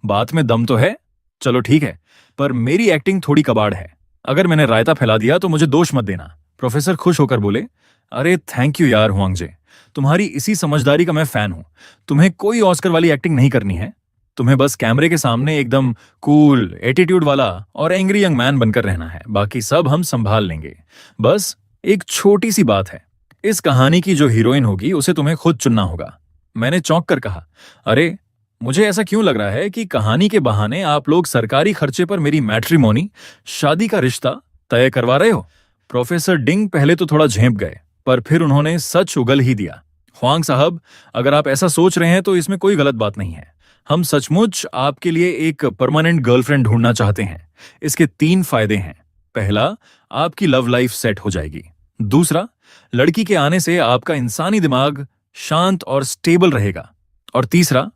बात में दम तो है, चलो ठीक है, पर मेरी एक्टिंग थोड़ी कबाड़ है। अगर मैंने रायता फैला दिया तो मुझे दोष मत देना। प्रोफेसर खुश होकर बोले, अरे थैंक यू यार हुआंगजे, तुम्हारी इसी समझदारी का मैं फैन हूं। तुम्हें कोई ऑस्कर वाली एक्टिंग नहीं करनी है, तुम्हें बस कैमरे के सामने एकदम कूल, एटीट्यूड वाला और एंग्री यंग मैन बनकर रहना है। बाकी सब हम संभाल लेंगे। बस एक छोटी सी बात है, इस कहानी की जो हीरोइन होगी उसे तुम्हें खुद चुनना होगा। मैंने चौंक कर कहा, अरे मुझे ऐसा क्यों लग रहा है कि कहानी के बहाने आप लोग सरकारी खर्चे पर मेरी मैट्रिमोनी, शादी का रिश्ता तय करवा रहे हो? प्रोफेसर डिंग पहले तो थोड़ा झेंप गए, पर फिर उन्होंने सच उगल ही दिया। हुआंग साहब, अगर आप ऐसा सोच रहे हैं तो इसमें कोई गलत बात नहीं है। हम सचमुच आपके लिए एक परमानेंट गर्लफ्रेंड ढूंढना चाहते हैं। इसके 3 फायदे हैं। पहला, आपकी लव लाइफ सेट हो जाएगी। दूसरा, लड़की के आने से आपका इंसानी दिमाग शांत और स्टेबल रहेगा। और तीसरा,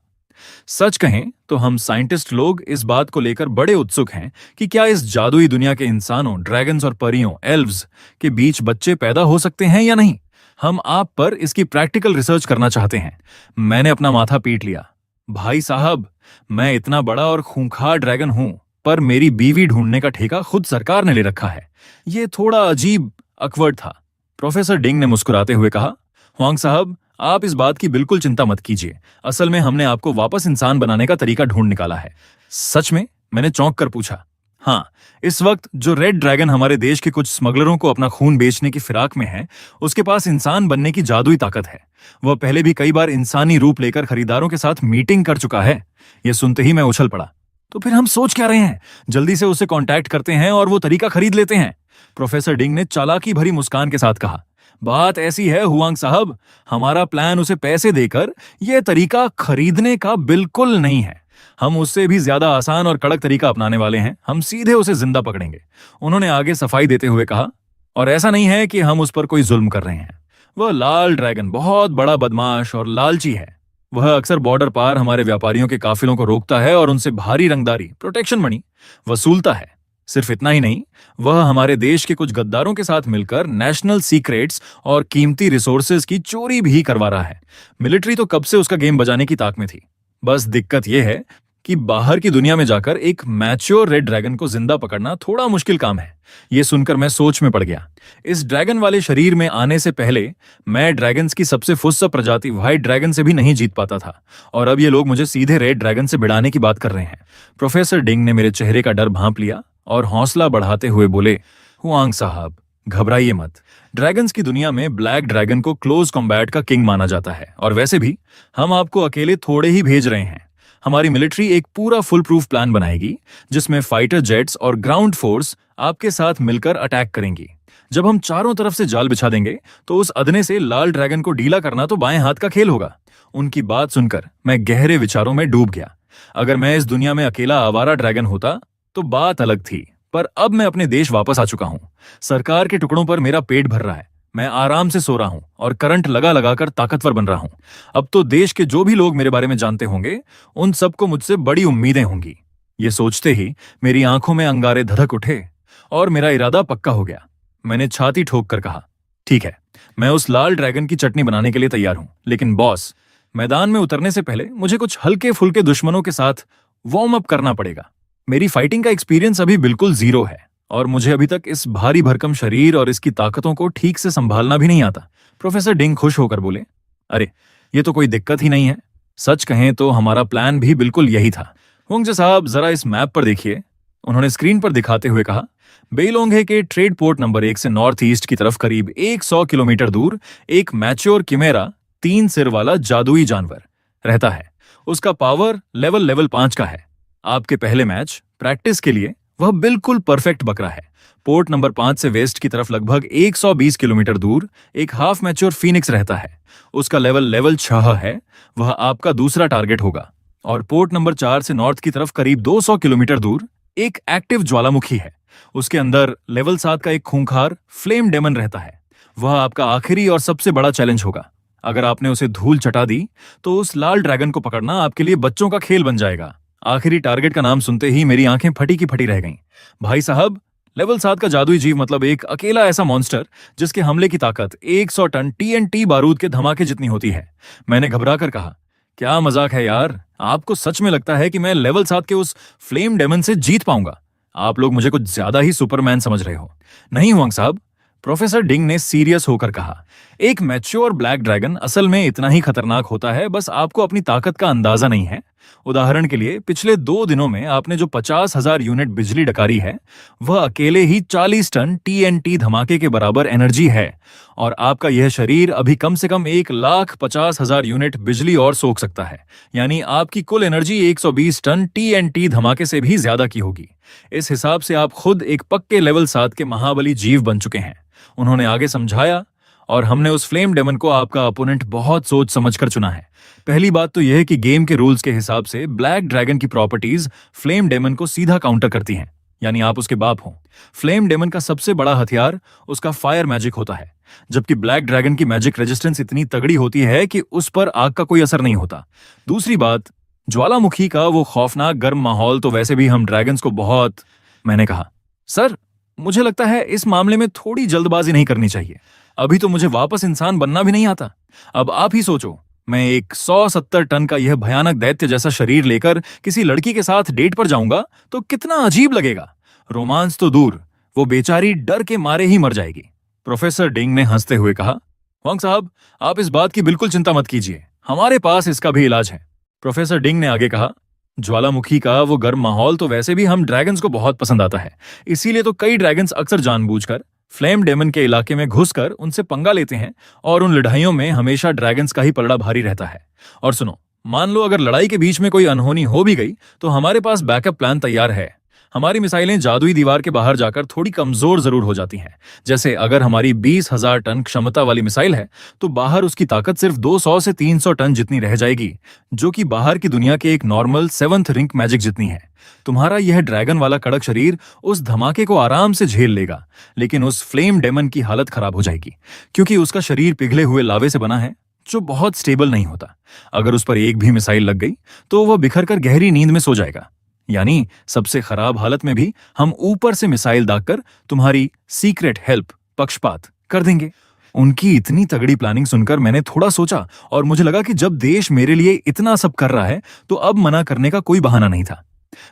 सच कहें तो हम साइंटिस्ट लोग इस बात को लेकर बड़े उत्सुक हैं कि क्या इस जादुई दुनिया के इंसानों, ड्रैगन्स और परियों, एल्व्स के बीच बच्चे पैदा हो सकते हैं या नहीं। हम आप पर इसकी प्रैक्टिकल रिसर्च करना चाहते हैं। मैंने अपना माथा पीट लिया। भाई साहब, मैं इतना बड़ा और खूंखार ड्रैगन हूं, पर मेरी बीवी ढूंढने का ठेका खुद सरकार ने ले रखा है। यह थोड़ा अजीब अकवर्ड था। प्रोफेसर डिंग ने मुस्कुराते हुए कहा, हुआंग साहब, आप इस बात की बिल्कुल चिंता मत कीजिए। असल में हमने आपको वापस इंसान बनाने का तरीका ढूंढ निकाला है। सच में? मैंने चौंक कर पूछा। हाँ, इस वक्त जो रेड ड्रैगन हमारे देश के कुछ स्मगलरों को अपना खून बेचने की फिराक में है, उसके पास इंसान बनने की जादुई ताकत है। वह पहले भी कई बार इंसानी रूप लेकर खरीदारों के साथ मीटिंग कर चुका है। यह सुनते ही मैं उछल पड़ा। तो फिर हम सोच क्या रहे हैं? जल्दी से उसे कांटेक्ट करते हैं और वो तरीका खरीद लेते हैं। प्रोफेसर डिंग ने चालाकी भरी मुस्कान के साथ कहा, बात ऐसी है हुआंग साहब, हमारा प्लान उसे पैसे देकर यह तरीका खरीदने का बिल्कुल नहीं है। हम उससे भी ज्यादा आसान और कड़क तरीका अपनाने वाले हैं। हम सीधे उसे जिंदा पकड़ेंगे। उन्होंने आगे सफाई देते हुए कहा, और ऐसा नहीं है कि हम उस पर कोई जुल्म कर रहे हैं। वह लाल ड्रैगन बहुत बड़ा बदमाश और लालची है। वह अक्सर बॉर्डर पार हमारे व्यापारियों के काफिलों को रोकता है और उनसे भारी रंगदारी, प्रोटेक्शन मनी वसूलता है। सिर्फ इतना ही नहीं, वह हमारे देश के कुछ गद्दारों के साथ मिलकर नेशनल सीक्रेट्स और कीमती रिसोर्सेज की चोरी भी करवा रहा है। मिलिट्री तो कब से उसका गेम बजाने की ताक में थी। बस दिक्कत यह है कि बाहर की दुनिया में जाकर एक मैच्योर रेड ड्रैगन को जिंदा पकड़ना थोड़ा मुश्किल काम है। यह सुनकर मैं सोच में पड़ गया। इस ड्रैगन वाले शरीर में आने से पहले मैं ड्रैगन्स की सबसे फुस्सा प्रजाति व्हाइट ड्रैगन से भी नहीं जीत पाता था, और अब ये लोग मुझे सीधे रेड ड्रैगन से भिड़ाने की बात कर रहे हैं। प्रोफेसर डिंग ने मेरे चेहरे का डर भांप लिया और हौसला बढ़ाते हुए बोले, हुआंग साहब, घबराइए मत। ड्रैगन्स की दुनिया में ब्लैक ड्रैगन को क्लोज कॉम्बैट का किंग माना जाता है, और वैसे भी हम आपको अकेले थोड़े ही भेज रहे हैं। हमारी मिलिट्री एक पूरा फुल प्रूफ प्लान बनाएगी जिसमें फाइटर जेट्स और ग्राउंड फोर्स आपके साथ मिलकर अटैक करेंगी। जब हम चारों तरफ से जाल बिछा देंगे तो उस अदने से लाल ड्रैगन को ढीला करना तो बाएं हाथ का खेल होगा। उनकी बात सुनकर मैं गहरे विचारों में डूब गया। अगर मैं इस दुनिया में अकेला आवारा ड्रैगन होता तो बात अलग थी, पर अब मैं अपने देश वापस आ चुका हूं। सरकार के टुकड़ों पर मेरा पेट भर रहा है, मैं आराम से सो रहा हूं और करंट लगा लगाकर ताकतवर बन रहा हूं। अब तो देश के जो भी लोग मेरे बारे में जानते होंगे उन सबको मुझसे बड़ी उम्मीदें होंगी। ये सोचते ही मेरी आंखों में अंगारे धधक उठे और मेरा इरादा पक्का हो गया। मैंने छाती ठोक कर कहा, ठीक है, मैं उस लाल ड्रैगन की चटनी बनाने के लिए तैयार हूं, लेकिन बॉस, मैदान में उतरने से पहले मुझे कुछ हल्के फुल्के दुश्मनों के साथ वार्म अप करना पड़ेगा। मेरी फाइटिंग का एक्सपीरियंस अभी बिल्कुल जीरो है और मुझे अभी तक इस भारी भरकम शरीर और इसकी ताकतों को ठीक से संभालना भी नहीं आता। प्रोफेसर डिंग खुश होकर बोले, अरे ये तो कोई दिक्कत ही नहीं है। सच कहें तो हमारा प्लान भी बिल्कुल यही था। होंगजे साहब, जरा इस मैप पर देखिए, उन्होंने स्क्रीन पर दिखाते हुए कहा। बेलोंगे के ट्रेड पोर्ट नंबर 1 से नॉर्थ ईस्ट की तरफ करीब 100 किलोमीटर दूर एक मैच्योर किमेरा 3 सिर वाला जादुई जानवर रहता है। उसका पावर लेवल 5 का है। आपके पहले मैच प्रैक्टिस के लिए वह बिल्कुल परफेक्ट बकरा है। पोर्ट नंबर 5 से वेस्ट की तरफ लगभग 120 किलोमीटर दूर एक हाफ मैच्योर फीनिक्स रहता है। उसका लेवल 6 है। वह आपका दूसरा टारगेट होगा। और पोर्ट नंबर 4 से नॉर्थ की तरफ करीब 200 किलोमीटर दूर एक एक्टिव ज्वालामुखी है। उसके अंदर लेवल 7 का एक खूंखार फ्लेम डेमन रहता है। वह आपका आखिरी और सबसे बड़ा चैलेंज होगा। अगर आपने उसे धूल चटा दी तो उस लाल ड्रैगन को पकड़ना आपके लिए बच्चों का खेल बन जाएगा। आखिरी टारगेट का नाम सुनते ही मेरी आंखें फटी की फटी रह गईं। भाई साहब, लेवल 7 का जादुई जीव मतलब एक अकेला ऐसा मॉन्स्टर जिसके हमले की ताकत 100 टन TNT बारूद के धमाके जितनी होती है। मैंने घबरा कर कहा, क्या मजाक है यार, आपको सच में लगता है कि मैं लेवल 7 के उस फ्लेम डेमन से जीत पाऊंगा? आप लोग मुझे कुछ ज्यादा ही सुपरमैन समझ रहे हो। नहीं हुआंग साहब, प्रोफेसर डिंग ने सीरियस होकर कहा, एक मैच्योर ब्लैक ड्रैगन असल में इतना ही खतरनाक होता है, बस आपको अपनी ताकत का अंदाजा नहीं है। उदाहरण के लिए, पिछले 2 दिनों में आपने जो 50,000 यूनिट बिजली डकारी है, वह अकेले ही 40 टन TNT धमाके के बराबर एनर्जी है। और आपका यह शरीर अभी कम से कम 1,50,000 यूनिट बिजली और सोख सकता है। यानी आपकी कुल एनर्जी 120 टन TNT धमाके से भी ज्यादा की होगी। इस हिसाब से आप खुद एक पक्के लेवल 7 के महाबली जीव बन चुके हैं। उन्होंने आगे समझाया, और हमने उस फ्लेम डेमन को आपका अपोनेंट बहुत सोच समझकर चुना है। पहली बात तो यह है कि गेम के रूल्स के हिसाब से ब्लैक ड्रैगन की प्रॉपर्टीज फ्लेम डेमन को सीधा काउंटर करती हैं, यानी आप उसके बाप हो। फ्लेम डेमन का सबसे बड़ा हथियार उसका फायर मैजिक होता है, जबकि ब्लैक ड्रैगन की मैजिक रेजिस्टेंस इतनी तगड़ी होती है कि उस पर आग का कोई असर नहीं होता। दूसरी बात, ज्वालामुखी का वो खौफनाक गर्म माहौल तो वैसे भी हम ड्रैगन्स को बहुत। मैंने कहा, सर, मुझे लगता है इस मामले में थोड़ी जल्दबाजी नहीं करनी चाहिए। अभी तो मुझे वापस इंसान बनना भी नहीं आता। अब आप ही सोचो, मैं एक 170 टन का यह भयानक दैत्य जैसा शरीर लेकर किसी लड़की के साथ डेट पर जाऊंगा तो कितना अजीब लगेगा। रोमांस तो दूर, वो बेचारी डर के मारे ही मर जाएगी। प्रोफेसर डिंग ने हंसते हुए कहा, हुआंग साहब, आप इस बात की बिल्कुल चिंता मत कीजिए, हमारे पास इसका भी इलाज है। प्रोफेसर डिंग ने आगे कहा, ज्वालामुखी का वो गर्म माहौल तो वैसे भी हम ड्रैगन्स को बहुत पसंद आता है। इसीलिए तो कई ड्रैगन्स अक्सर जानबूझकर फ्लेम डेमन के इलाके में घुसकर उनसे पंगा लेते हैं, और उन लड़ाइयों में हमेशा ड्रैगन्स का ही पलड़ा भारी रहता है। और सुनो, मान लो अगर लड़ाई के बीच में कोई अनहोनी हो भी गई तो हमारे पास बैकअप प्लान तैयार है। हमारी मिसाइलें जादुई दीवार के बाहर जाकर थोड़ी कमजोर जरूर हो जाती हैं। जैसे अगर हमारी 20,000 टन क्षमता वाली मिसाइल है तो बाहर उसकी ताकत सिर्फ 200 से 300 टन जितनी रह जाएगी, जो कि बाहर की दुनिया के एक नॉर्मल 7th रिंक मैजिक जितनी है। तुम्हारा यह ड्रैगन वाला कड़क शरीर उस धमाके को आराम से झेल लेगा, लेकिन उस फ्लेम डेमन की हालत खराब हो जाएगी, क्योंकि उसका शरीर पिघले हुए लावे से बना है जो बहुत स्टेबल नहीं होता। अगर उस पर एक भी मिसाइल लग गई तो वह बिखर कर गहरी नींद में सो जाएगा। यानी सबसे खराब हालत में भी हम ऊपर से मिसाइल दागकर तुम्हारी सीक्रेट हेल्प पक्षपात कर देंगे। उनकी इतनी तगड़ी प्लानिंग सुनकर मैंने थोड़ा सोचा और मुझे लगा कि जब देश मेरे लिए इतना सब कर रहा है तो अब मना करने का कोई बहाना नहीं था।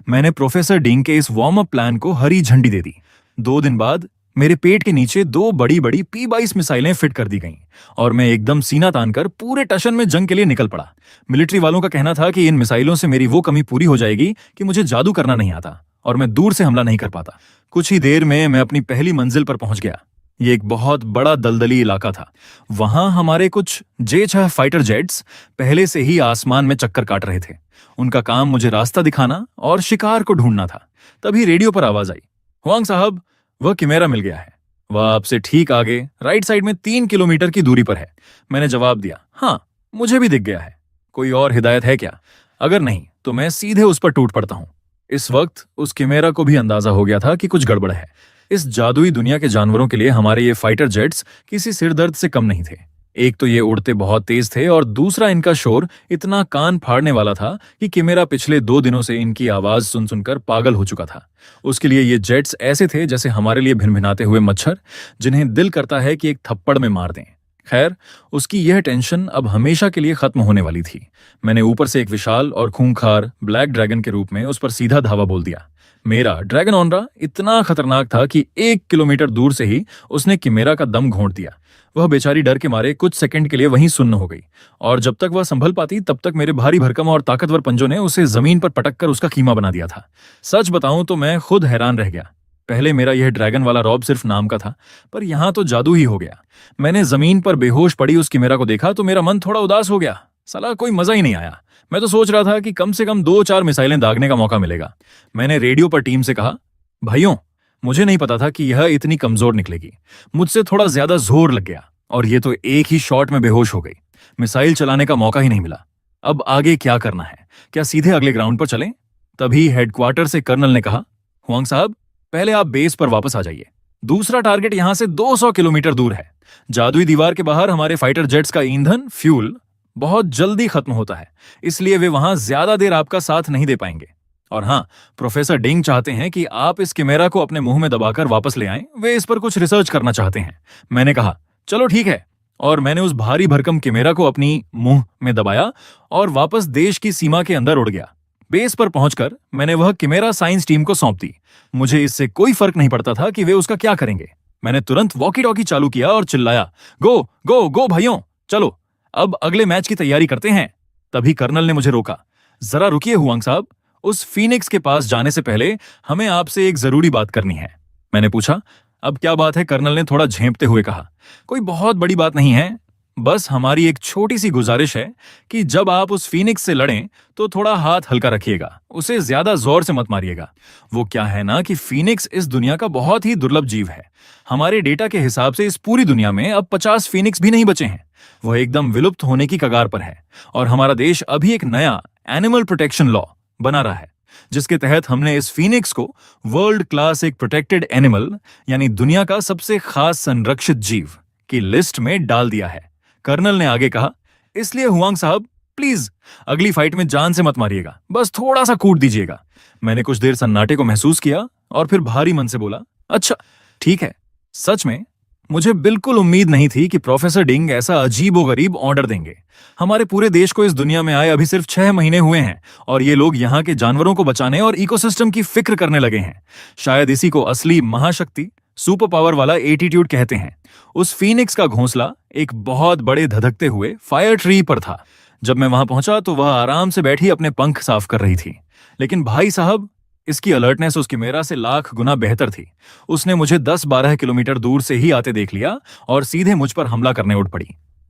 मैंने प्रोफेसर डिंग के इस वार्म अप प्लान को हरी झंडी दे दी। 2 दिन बाद मेरे पेट के नीचे 2 बड़ी बड़ी P-22 मिसाइलें फिट कर दी गईं और मैं एकदम सीना तानकर पूरे टशन में जंग के लिए निकल पड़ा। मिलिट्री वालों का कहना था कि इन मिसाइलों से मेरी वो कमी पूरी हो जाएगी कि मुझे जादू करना नहीं आता और मैं दूर से हमला नहीं कर पाता। कुछ ही देर में मैं अपनी पहली मंजिल पर पहुंच गया। ये एक बहुत बड़ा दलदली इलाका था। वहां हमारे कुछ J-6 फाइटर जेट्स पहले से ही आसमान में चक्कर काट रहे थे। उनका काम मुझे रास्ता दिखाना और शिकार को ढूंढना था। तभी रेडियो पर आवाज आई, हुआंग साहब, वह किमेरा मिल गया है। वह आपसे ठीक आगे राइट साइड में 3 किलोमीटर की दूरी पर है। मैंने जवाब दिया, हाँ, मुझे भी दिख गया है। कोई और हिदायत है क्या? अगर नहीं तो मैं सीधे उस पर टूट पड़ता हूं। इस वक्त उस किमेरा को भी अंदाजा हो गया था कि कुछ गड़बड़ है। इस जादुई दुनिया के जानवरों के लिए हमारे ये फाइटर जेट्स किसी सिरदर्द से कम नहीं थे। एक तो ये उड़ते बहुत तेज थे और दूसरा इनका शोर इतना कान फाड़ने वाला था कि किमेरा पिछले 2 दिनों से इनकी आवाज सुन सुनकर पागल हो चुका था। उसके लिए ये जेट्स ऐसे थे जैसे हमारे लिए भिनभिनाते हुए मच्छर, जिन्हें दिल करता है कि एक थप्पड़ में मार दें। खैर, उसकी यह टेंशन अब हमेशा के लिए खत्म होने वाली थी। मैंने ऊपर से एक विशाल और खूंखार ब्लैक ड्रैगन के रूप में उस पर सीधा धावा बोल दिया। मेरा ड्रैगन ऑनरा इतना खतरनाक था कि 1 किलोमीटर दूर से ही उसने किमेरा का दम घोंट दिया। वह बेचारी डर के मारे कुछ सेकंड के लिए वहीं सुन्न हो गई और जब तक वह संभल पाती तब तक मेरे भारी भरकम और ताकतवर पंजों ने उसे जमीन पर पटक कर उसका कीमा बना दिया था। सच बताऊं तो मैं खुद हैरान रह गया। पहले मेरा यह ड्रैगन वाला रौब सिर्फ नाम का था, पर यहां तो जादू ही हो गया। मैंने जमीन पर बेहोश पड़ी उस किमेरा को देखा तो मेरा मन थोड़ा उदास हो गया। साला कोई मजा ही नहीं आया। मैं तो सोच रहा था कि कम से कम 2-4 मिसाइलें दागने का मौका मिलेगा। मैंने रेडियो पर टीम से कहा, भाइयों, मुझे नहीं पता था कि यह इतनी कमजोर निकलेगी। मुझसे थोड़ा ज्यादा जोर लग गया और ये तो एक ही शॉट में बेहोश हो गई। मिसाइल चलाने का मौका ही नहीं मिला। अब आगे क्या करना है? क्या सीधे अगले ग्राउंड पर चलें? तभी हेडक्वार्टर से कर्नल ने कहा, हुआंग साहब, पहले आप बेस पर वापस आ जाइए। दूसरा टारगेट यहां से 200 किलोमीटर दूर है। जादुई दीवार के बाहर हमारे फाइटर जेट्स का ईंधन, फ्यूल बहुत जल्दी खत्म होता है, इसलिए वे वहां ज्यादा देर आपका साथ नहीं दे पाएंगे। और हाँ, प्रोफेसर डिंग चाहते हैं कि आप इस किमेरा को अपने मुंह में दबाकर वापस ले आएं। वे इस पर कुछ रिसर्च करना चाहते हैं। मैंने कहा, चलो ठीक है, और मैंने उस भारी भरकम किमेरा को अपनी मुंह में दबाया और वापस देश की सीमा के अंदर उड़ गया। बेस पर पहुंचकर मैंने वह किमेरा साइंस टीम को सौंप दी। मुझे इससे कोई फर्क नहीं पड़ता था कि वे उसका क्या करेंगे। मैंने तुरंत वॉकी टॉकी चालू किया और चिल्लाया, गो गो गो भाइयों, चलो अब अगले मैच की तैयारी करते हैं। तभी कर्नल ने मुझे रोका, जरा रुकिए हुआंग साहब, उस फीनिक्स के पास जाने से पहले हमें आपसे एक जरूरी बात करनी है। मैंने पूछा, अब क्या बात है? कर्नल ने थोड़ा झेंपते हुए कहा, कोई बहुत बड़ी बात नहीं है, बस हमारी एक छोटी सी गुजारिश है कि जब आप उस फीनिक्स से लड़ें तो थोड़ा हाथ हल्का रखिएगा, उसे ज्यादा जोर से मत मारिएगा। वो क्या है ना कि फीनिक्स इस दुनिया का बहुत ही दुर्लभ जीव है। हमारे डेटा के हिसाब से इस पूरी दुनिया में अब 50 फीनिक्स भी नहीं बचे हैं। वह एकदम विलुप्त होने की कगार पर है और हमारा देश अभी एक नया एनिमल प्रोटेक्शन लॉ बना रहा है, जिसके तहत हमने इस फीनिक्स को वर्ल्ड क्लास एक प्रोटेक्टेड एनिमल यानी दुनिया का सबसे खास संरक्षित जीव की लिस्ट में डाल दिया है। कर्नल ने आगे कहा, इसलिए हुआंग साहब, प्लीज अगली फाइट में जान से मत मारिएगा, बस थोड़ा सा कूट दीजिएगा। मैंने कुछ देर सन्नाटे को महसूस किया और फिर भारी मन से बोला, अच्छा ठीक है। सच में मुझे बिल्कुल उम्मीद नहीं थी कि प्रोफेसर डिंग ऐसा अजीबोगरीब ऑर्डर देंगे। हमारे पूरे देश को इस दुनिया में आए अभी सिर्फ 6 महीने हुए हैं और ये लोग यहाँ के जानवरों को बचाने और इकोसिस्टम की फिक्र करने लगे हैं। शायद इसी को असली महाशक्ति, सुपर पावर वाला एटीट्यूड कहते हैं। उस फीनिक्स का घोंसला एक बहुत बड़े धधकते हुए फायर ट्री पर था। जब मैं वहां पहुंचा तो वह आराम से बैठी अपने पंख साफ कर रही थी, लेकिन भाई साहब, इसकी अलर्टनेस उसकी मेरा से लाख गुना बेहतर थी। उसने मुझे 10-12 किलोमीटर दूर से ही आते देख लिया और सीधे मुझ पर हमला करने उठ पड़ी।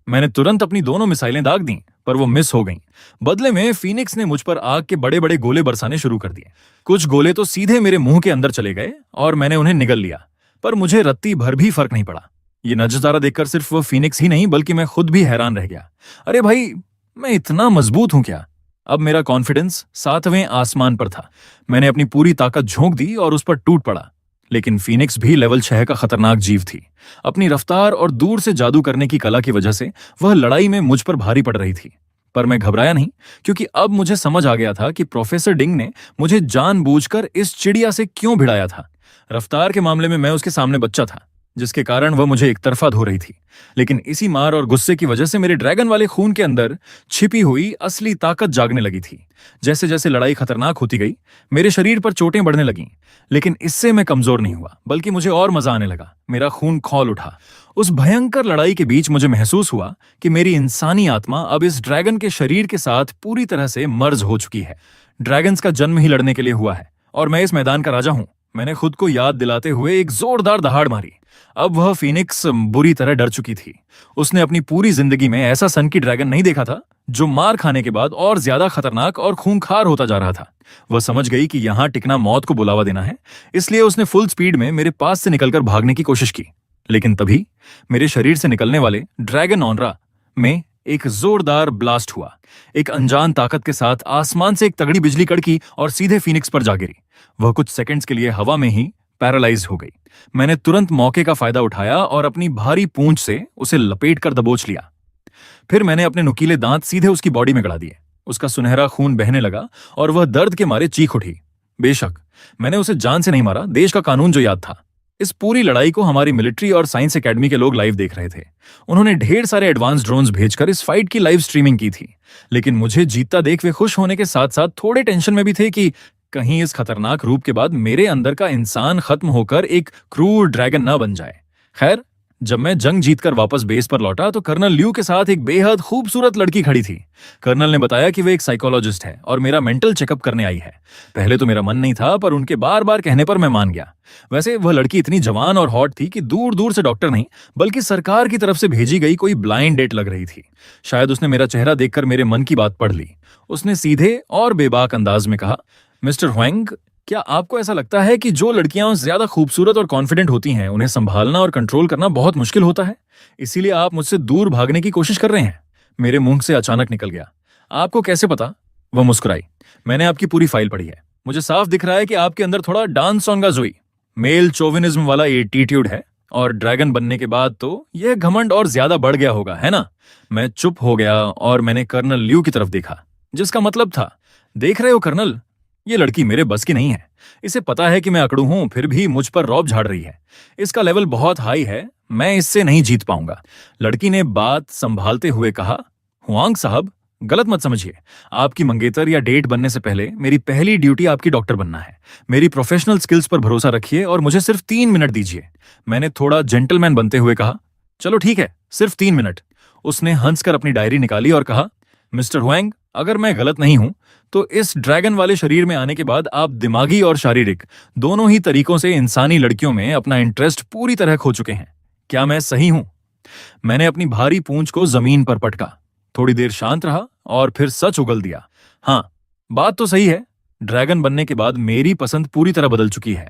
मैंने तुरंत अपनी दोनों मिसाइलें दाग दी, पर वो मिस हो गईं। बदले में फीनिक्स ने मुझ पर आग के बड़े बड़े गोले बरसाने शुरू कर दिए। कुछ गोले तो सीधे मेरे मुंह के अंदर चले गए और मैंने उन्हें निगल लिया, पर मुझे रत्ती भर भी फर्क नहीं पड़ा। ये नजारा देखकर सिर्फ वो फीनिक्स ही नहीं बल्कि मैं खुद भी हैरान रह गया। अरे भाई, मैं इतना मजबूत हूं क्या? अब मेरा कॉन्फिडेंस 7वें आसमान पर था। मैंने अपनी पूरी ताकत झोंक दी और उस पर टूट पड़ा। लेकिन फीनिक्स भी लेवल 6 का खतरनाक जीव थी। अपनी रफ्तार और दूर से जादू करने की कला की वजह से वह लड़ाई में मुझ पर भारी पड़ रही थी। पर मैं घबराया नहीं, क्योंकि अब मुझे समझ आ गया था कि प्रोफेसर डिंग ने मुझे जानबूझकर इस चिड़िया से क्यों भिड़ाया था। रफ्तार के मामले में मैं उसके सामने बच्चा था, जिसके कारण वह मुझे एक तरफा धो रही थी, लेकिन इसी मार और गुस्से की वजह से मेरे ड्रैगन वाले खून के अंदर छिपी हुई असली ताकत जागने लगी थी। जैसे जैसे लड़ाई खतरनाक होती गई, मेरे शरीर पर चोटें बढ़ने लगीं, लेकिन इससे मैं कमजोर नहीं हुआ, बल्कि मुझे और मजा आने लगा। मेरा खून खौल उठा। उस भयंकर लड़ाई के बीच मुझे महसूस हुआ कि मेरी इंसानी आत्मा अब इस ड्रैगन के शरीर के साथ पूरी तरह से मर्ज हो चुकी है। ड्रैगन्स का जन्म ही लड़ने के लिए हुआ है, और मैं इस मैदान का राजा हूं। मैंने खुद को याद दिलाते हुए एक जोरदार दहाड़ मारी। अब वह फीनिक्स बुरी तरह डर चुकी थी। उसने अपनी पूरी जिंदगी में ऐसा सनकी ड्रैगन नहीं देखा था, जो मार खाने के बाद और ज्यादा खतरनाक और खूंखार होता जा रहा था। वह समझ गई कि यहां टिकना मौत को बुलावा देना है, इसलिए उसने फुल स्पीड में मेरे पास से निकलकर भागने की कोशिश की। लेकिन तभी मेरे शरीर से निकलने वाले ड्रैगन ऑनरा में एक जोरदार ब्लास्ट हुआ। एक अनजान ताकत के साथ आसमान से एक तगड़ी बिजली कड़की और सीधे फीनिक्स पर जा गिरी। वह कुछ सेकंड्स के लिए हवा में ही पैरालाइज हो गई। मैंने तुरंत मौके का फायदा उठाया और अपनी भारी पूंछ से उसे लपेटकर दबोच लिया। फिर मैंने अपने नुकीले दांत सीधे उसकी बॉडी में गड़ा दिए। उसका सुनहरा खून बहने लगा और वह दर्द के मारे चीख उठी। बेशक मैंने उसे जान से नहीं मारा, देश का कानून जो याद था। इस पूरी लड़ाई को हमारी मिलिट्री और साइंस एकेडमी के लोग लाइव देख रहे थे। उन्होंने ढेर सारे एडवांस ड्रोन्स भेजकर इस फाइट की लाइव स्ट्रीमिंग की थी। लेकिन मुझे जीतता देख वे खुश होने के साथ साथ थोड़े टेंशन में भी थे कि कहीं इस खतरनाक रूप के बाद मेरे अंदर का इंसान खत्म होकर एक क्रूर ड्रैगन ना बन जाए। खैर, जब मैं जंग जीतकर वापस बेस पर लौटा तो कर्नल ल्यू के साथ एक बेहद खूबसूरत लड़की खड़ी थी। कर्नल ने बताया कि वे एक साइकोलॉजिस्ट है और मेरा मेंटल चेकअप करने आई है। पहले तो मेरा मन नहीं था, पर उनके बार बार कहने पर मैं मान गया। वैसे वह लड़की इतनी जवान और हॉट थी कि दूर दूर से डॉक्टर नहीं, बल्कि सरकार की तरफ से भेजी गई कोई ब्लाइंड डेट लग रही थी। शायद उसने मेरा चेहरा देखकर मेरे मन की बात पढ़ ली। उसने सीधे और बेबाक अंदाज में कहा, मिस्टर हुएंग, क्या आपको ऐसा लगता है कि जो लड़कियां ज्यादा खूबसूरत और कॉन्फिडेंट होती हैं, उन्हें संभालना और कंट्रोल करना बहुत मुश्किल होता है? इसीलिए आप मुझसे दूर भागने की कोशिश कर रहे हैं? मेरे मुंह से अचानक निकल गया, आपको कैसे पता? वह मुस्कुराई। मैंने आपकी पूरी फाइल पढ़ी है। मुझे साफ दिख रहा है कि आपके अंदर थोड़ा डांस ऑन का जोई, मेल चोविनिज्म वाला एटीट्यूड है, और ड्रैगन बनने के बाद तो यह घमंड और ज्यादा बढ़ गया होगा, है ना? मैं चुप हो गया और मैंने कर्नल ल्यू की तरफ देखा, जिसका मतलब था, देख रहे हो कर्नल, ये लड़की मेरे बस की नहीं है। इसे पता है कि मैं अकड़ू हूं, फिर भी मुझ पर रौब झाड़ रही है। इसका लेवल बहुत हाई है, मैं इससे नहीं जीत पाऊंगा। लड़की ने बात संभालते हुए कहा, हुआंग साहब, गलत मत समझिए। आपकी मंगेतर या डेट बनने से पहले मेरी पहली ड्यूटी आपकी डॉक्टर बनना है। मेरी प्रोफेशनल स्किल्स पर भरोसा रखिए और मुझे सिर्फ 3 मिनट दीजिए। मैंने थोड़ा जेंटलमैन बनते हुए कहा, चलो ठीक है, सिर्फ 3 मिनट। उसने हंसकर अपनी डायरी निकाली और कहा, मिस्टर हुएंग, अगर मैं गलत नहीं हूं तो इस ड्रैगन वाले शरीर में आने के बाद आप दिमागी और शारीरिक दोनों ही तरीकों से इंसानी लड़कियों में अपना इंटरेस्ट पूरी तरह खो चुके हैं। क्या मैं सही हूं? मैंने अपनी भारी पूंछ को जमीन पर पटका, थोड़ी देर शांत रहा और फिर सच उगल दिया। हाँ, बात तो सही है। ड्रैगन बनने के बाद मेरी पसंद पूरी तरह बदल चुकी है।